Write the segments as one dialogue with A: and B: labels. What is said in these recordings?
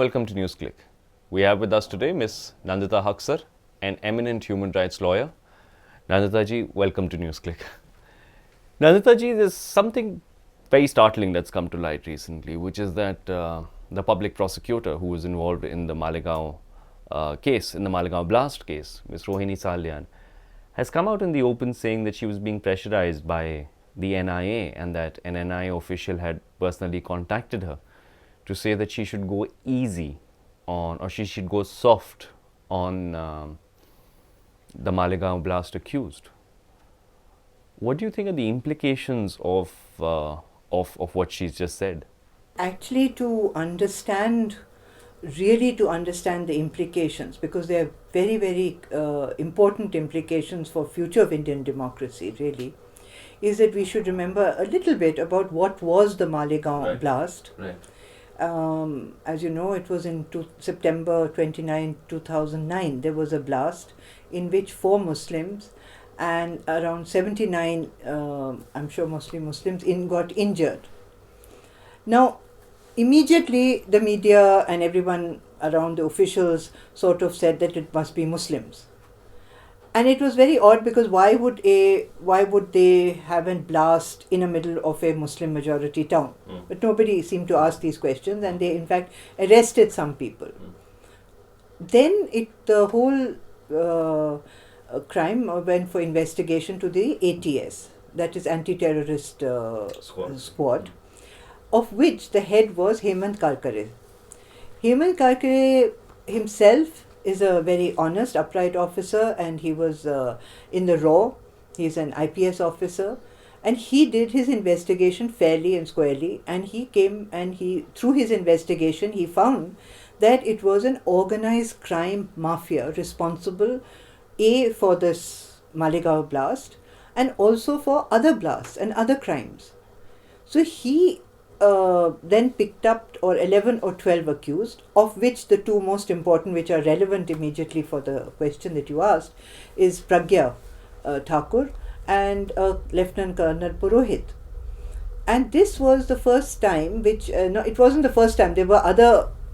A: welcome to Newsclick. We have with us today Miss Nandita Haksar, an eminent human rights lawyer. Nandita ji, welcome to Newsclick. Nandita ji, there's something very startling that's come to light recently, which is that the public prosecutor who was involved in the Malegaon case, in the Malegaon blast case, Ms. Rohini Salian, has come out in the open saying that she was being pressurized by the NIA and that an NIA official had personally contacted her to say that she should go easy on, or she should go soft on the Malegaon blast accused. What do you think are the implications of what she's just said?
B: Actually, to understand the implications, because they are very, very important implications for future of Indian democracy, really, is that we should remember a little bit about what was the Malegaon blast.
A: Right.
B: As you know, it was in September 29, 2009. There was a blast in which 4 Muslims and around 79, I'm sure mostly Muslims, got injured. Now, immediately the media and everyone around the officials sort of said that it must be Muslims. And it was very odd because why would they have a blast in the middle of a Muslim majority town? But nobody seemed to ask these questions, and they in fact arrested some people. Then the whole crime went for investigation to the ATS, that is Anti-Terrorist Squad, of which the head was Hemant Karkare. Hemant Karkare himself is a very honest, upright officer, and he was in the RAW. He's an IPS officer, and he did his investigation fairly and squarely, and he came and through his investigation he found that it was an organized crime mafia responsible for this Malegaon blast and also for other blasts and other crimes. So he then picked up 11 or 12 accused, of which the 2 most important, which are relevant immediately for the question that you asked, is Pragya Thakur and Lieutenant Colonel Purohit. And this was the first time, which no, it wasn't the first time. There were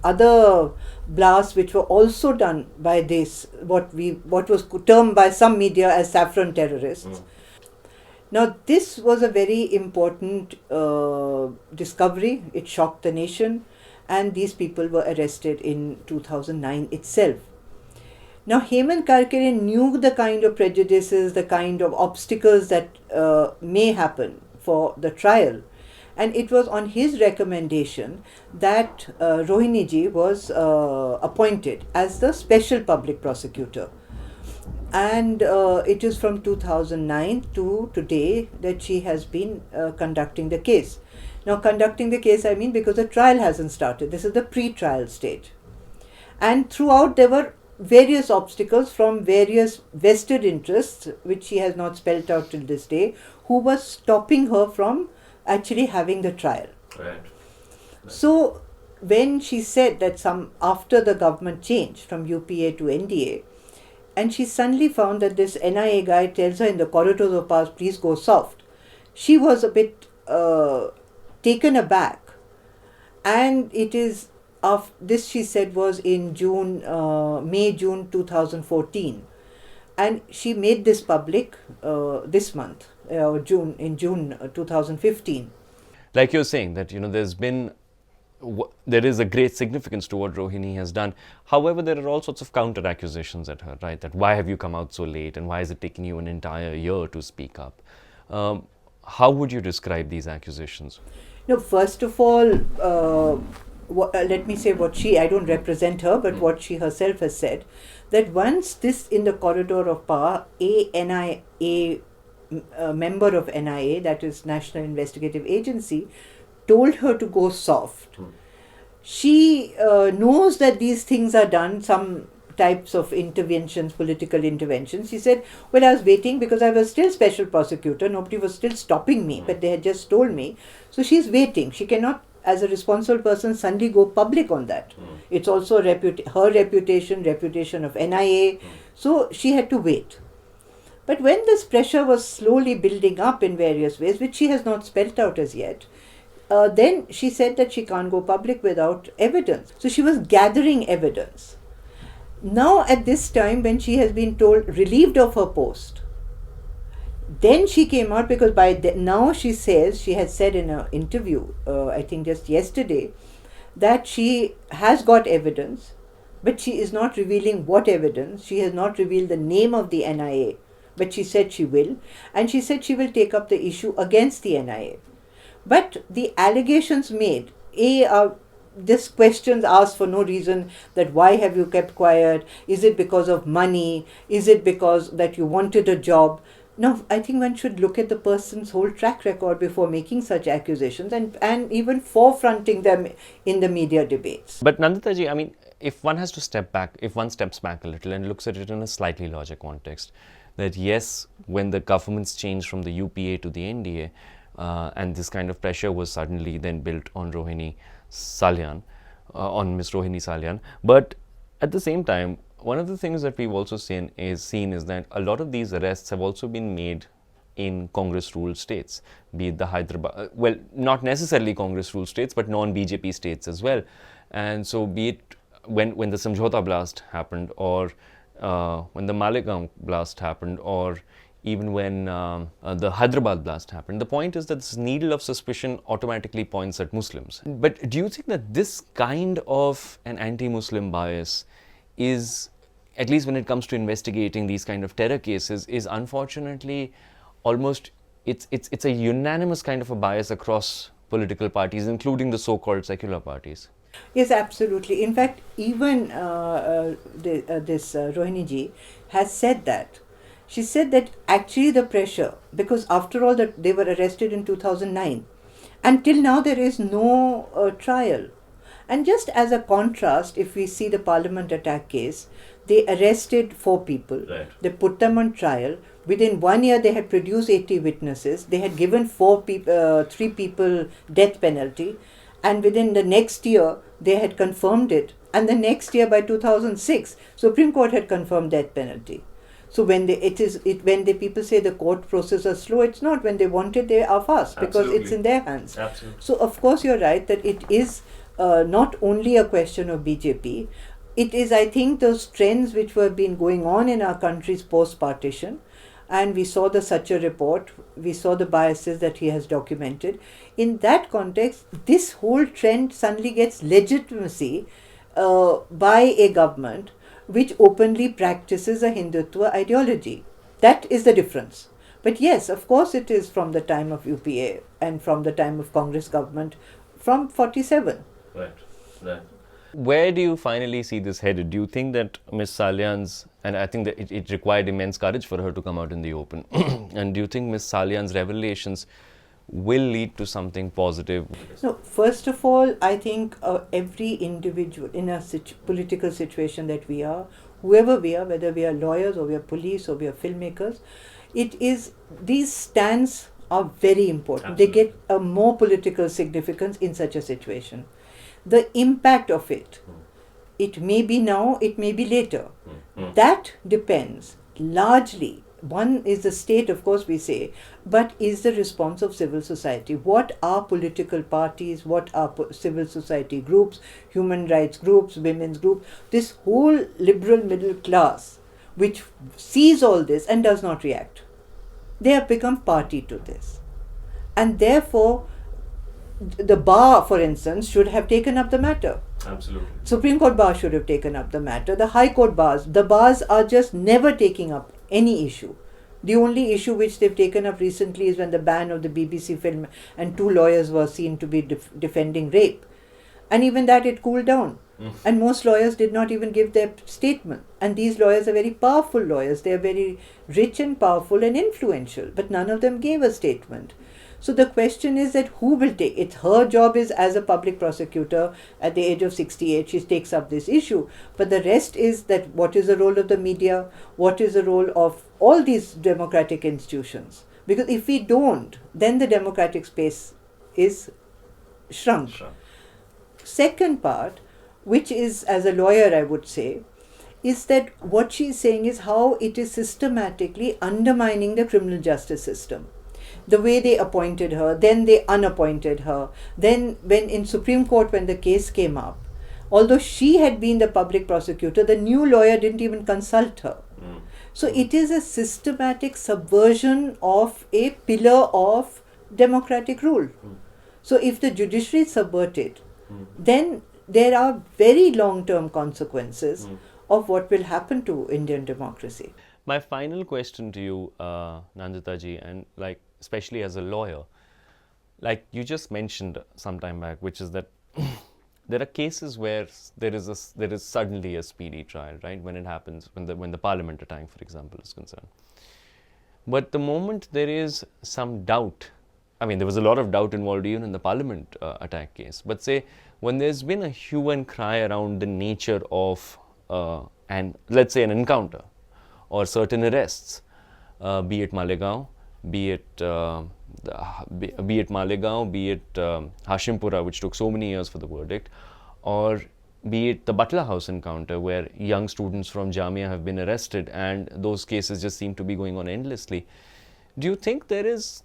B: other blasts which were also done by this what was termed by some media as Saffron terrorists. Now, this was a very important discovery. It shocked the nation, and these people were arrested in 2009 itself. Now, Hemant Karkare knew the kind of prejudices, the kind of obstacles that may happen for the trial, and it was on his recommendation that Rohini ji was appointed as the special public prosecutor. And it is from 2009 to today that she has been conducting the case. Now, conducting the case, I mean, because the trial hasn't started. This is the pre-trial stage. And throughout, there were various obstacles from various vested interests, which she has not spelled out till this day, who was stopping her from actually having the trial.
A: Right.
B: So, when she said that after the government changed from UPA to NDA, and she suddenly found that this NIA guy tells her in the corridors of power, please go soft, she was a bit taken aback. And it is this, she said, was in May-June 2014. And she made this public this month, in June 2015.
A: Like you're saying that, there is a great significance to what Rohini has done. However, there are all sorts of counter accusations at her, right? That why have you come out so late and why is it taking you an entire year to speak up? How would you describe these accusations?
B: No, first of all, let me say I don't represent her, but what she herself has said, that once this in the corridor of power, a member of NIA, that is National Investigative Agency, told her to go soft. She knows that these things are done, some types of interventions, political interventions. She said, well, I was waiting because I was still special prosecutor. Nobody was still stopping me, but they had just told me. So she's waiting. She cannot, as a responsible person, suddenly go public on that. It's also her reputation of NIA. So she had to wait. But when this pressure was slowly building up in various ways, which she has not spelt out as yet, then she said that she can't go public without evidence. So she was gathering evidence. Now at this time, when she has been told relieved of her post, then she came out, because now she says, she has said in an interview, I think just yesterday, that she has got evidence, but she is not revealing what evidence. She has not revealed the name of the NIA, but she said she will, and she said she will take up the issue against the NIA. But the allegations made, are this questions asked for no reason, that why have you kept quiet? Is it because of money? Is it because that you wanted a job? No, I think one should look at the person's whole track record before making such accusations, and even forefronting them in the media debates.
A: But Nandita ji, I mean, if one has to step back, if one steps back a little and looks at it in a slightly larger context, that yes, when the governments changed from the UPA to the NDA, and this kind of pressure was suddenly then built on Rohini Salian, on Miss Rohini Salian, but at the same time, one of the things that we've also seen is that a lot of these arrests have also been made in Congress-ruled states, be it the Hyderabad, well, not necessarily Congress-ruled states, but non-BJP states as well. And so be it when the Samjhauta blast happened, or when the Malegaon blast happened, or even when the Hyderabad blast happened, the point is that this needle of suspicion automatically points at Muslims. But do you think that this kind of an anti-Muslim bias is, at least when it comes to investigating these kind of terror cases, is unfortunately almost, it's a unanimous kind of a bias across political parties, including the so-called secular parties?
B: Yes, absolutely. In fact, even this Rohini ji has said that. She said that actually the pressure, because after all that they were arrested in 2009, until now there is no trial. And just as a contrast, if we see the Parliament attack case, they arrested 4 people.
A: Right.
B: They put them on trial. Within 1 year, they had produced 80 witnesses. They had given 3 people death penalty. And within the next year, they had confirmed it. And the next year, by 2006, Supreme Court had confirmed death penalty. So when people say the court process is slow, it's not. When they want it, they are fast, because
A: Absolutely.
B: it's in their hands.
A: Absolutely.
B: So of course you're right that it is not only a question of BJP. It is, I think, those trends which were been going on in our countries post-partition, and we saw the Sacha report, we saw the biases that he has documented. In that context, this whole trend suddenly gets legitimacy by a government which openly practices a Hindutva ideology. That is the difference. But yes, of course it is from the time of UPA and from the time of Congress government, from 47.
A: Right. Where do you finally see this headed? Do you think that Ms. Salian's, and I think that it required immense courage for her to come out in the open, and do you think Ms. Salian's revelations will lead to something positive?
B: No, first of all, I think every individual in a political situation that we are, whoever we are, whether we are lawyers or we are police or we are filmmakers, these stands are very important.
A: Absolutely.
B: They get a more political significance in such a situation. The impact of it, it may be now, it may be later. That depends largely. One is the state, of course, we say, but is the response of civil society. What are political parties, what are civil society groups, human rights groups, women's groups, this whole liberal middle class which sees all this and does not react. They have become party to this. And therefore, the bar, for instance, should have taken up the matter.
A: Absolutely.
B: Supreme Court bar should have taken up the matter. The High Court bars, the bars are just never taking up any issue. The only issue which they've taken up recently is when the ban of the BBC film and 2 lawyers were seen to be defending rape. And even that, it cooled down. And most lawyers did not even give their statement. And these lawyers are very powerful lawyers. They are very rich and powerful and influential. But none of them gave a statement. So the question is that who will take it? Her job is as a public prosecutor at the age of 68, she takes up this issue. But the rest is that what is the role of the media? What is the role of all these democratic institutions? Because if we don't, then the democratic space is shrunk. Second part, which is, as a lawyer I would say, is that what she's saying is how it is systematically undermining the criminal justice system. the way they appointed her, then they unappointed her. Then when in Supreme Court, when the case came up, although she had been the public prosecutor, the new lawyer didn't even consult her. So it is a systematic subversion of a pillar of democratic rule. So if the judiciary is subverted, then there are very long-term consequences of what will happen to Indian democracy.
A: My final question to you, Nandita ji, and like especially as a lawyer, like you just mentioned some time back, which is that there are cases where there is suddenly a speedy trial, right? When it happens, when the parliament attack, for example, is concerned. But the moment there is some doubt, I mean, there was a lot of doubt involved even in the parliament attack case. But say when there's been a hue and cry around the nature of let's say an encounter or certain arrests, be it Malegaon, be it Malegaon, be it Hashimpura, which took so many years for the verdict, or be it the Butler House encounter where young students from Jamia have been arrested and those cases just seem to be going on endlessly. Do you think there is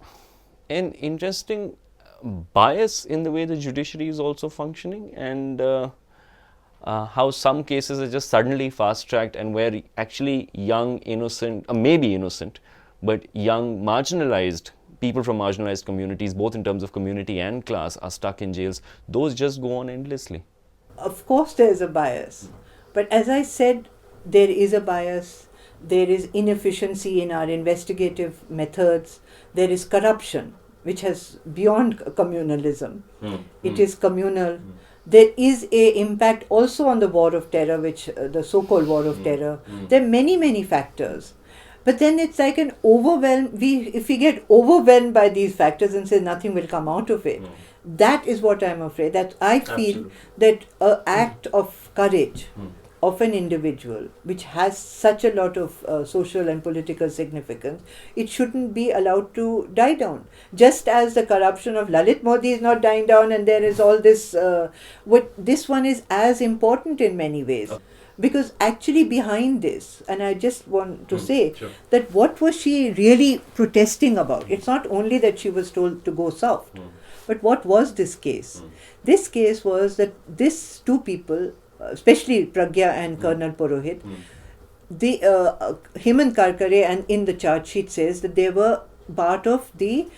A: an interesting bias in the way the judiciary is also functioning, and how some cases are just suddenly fast-tracked and where actually young, innocent, maybe innocent, but young, marginalized people from marginalized communities, both in terms of community and class, are stuck in jails? Those just go on endlessly.
B: Of course there is a bias. But as I said, there is a bias. There is inefficiency in our investigative methods. There is corruption, which has beyond communalism. It is communal. There is a impact also on the war of terror, which the so-called war of terror. There are many, many factors. But then it's like an overwhelm. If we get overwhelmed by these factors and say nothing will come out of it, that is what I'm afraid. That I feel that an act of courage of an individual, which has such a lot of social and political significance, it shouldn't be allowed to die down. Just as the corruption of Lalit Modi is not dying down, and there is all this, this one is as important in many ways. Because actually behind this, and I just want to say that what was she really protesting about? It's not only that she was told to go soft, but what was this case? This case was that these two people, especially Pragya and Colonel Purohit, Hemant Karkare, and in the charge sheet says that they were part of the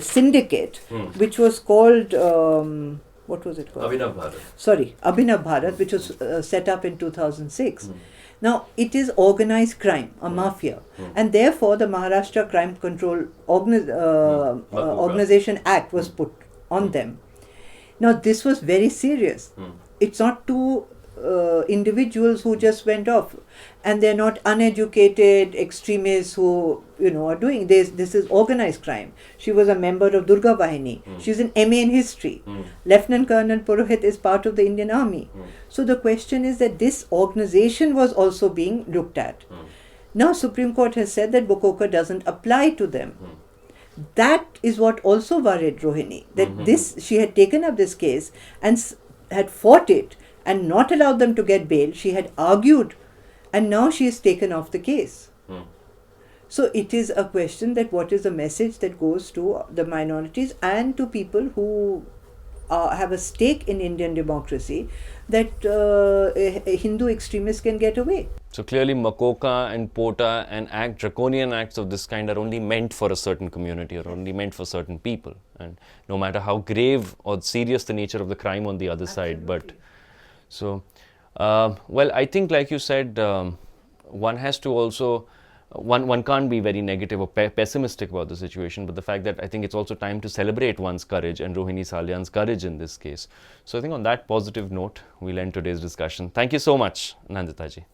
B: syndicate, which was called, what was it called?
A: Abhinav Bharat.
B: Sorry, Abhinav Bharat, which was set up in 2006. Now, it is organized crime, a mafia, and therefore the Maharashtra Crime Control Organization Act was put on them. Now, this was very serious. It's not two individuals who just went off, and they're not uneducated extremists who are doing this. This is organized crime. She was a member of Durga Bahini. She's an MA in history. Lieutenant Colonel Purohit is part of the Indian Army. So the question is that this organization was also being looked at. Now Supreme Court has said that Bokoka doesn't apply to them. That is what also worried Rohini, that she had taken up this case and had fought it and not allowed them to get bail. She had argued, and now she is taken off the case. So it is a question that what is the message that goes to the minorities and to people who have a stake in Indian democracy, that Hindu extremists can get away.
A: So clearly Makoka and Pota and draconian acts of this kind are only meant for a certain community or only meant for certain people. And no matter how grave or serious the nature of the crime on the other side. But so, well, I think like you said, one has to also, one can't be very negative or pessimistic about the situation, but the fact that I think it's also time to celebrate one's courage and Rohini Salian's courage in this case. So I think on that positive note, we'll end today's discussion. Thank you so much, Nandita ji.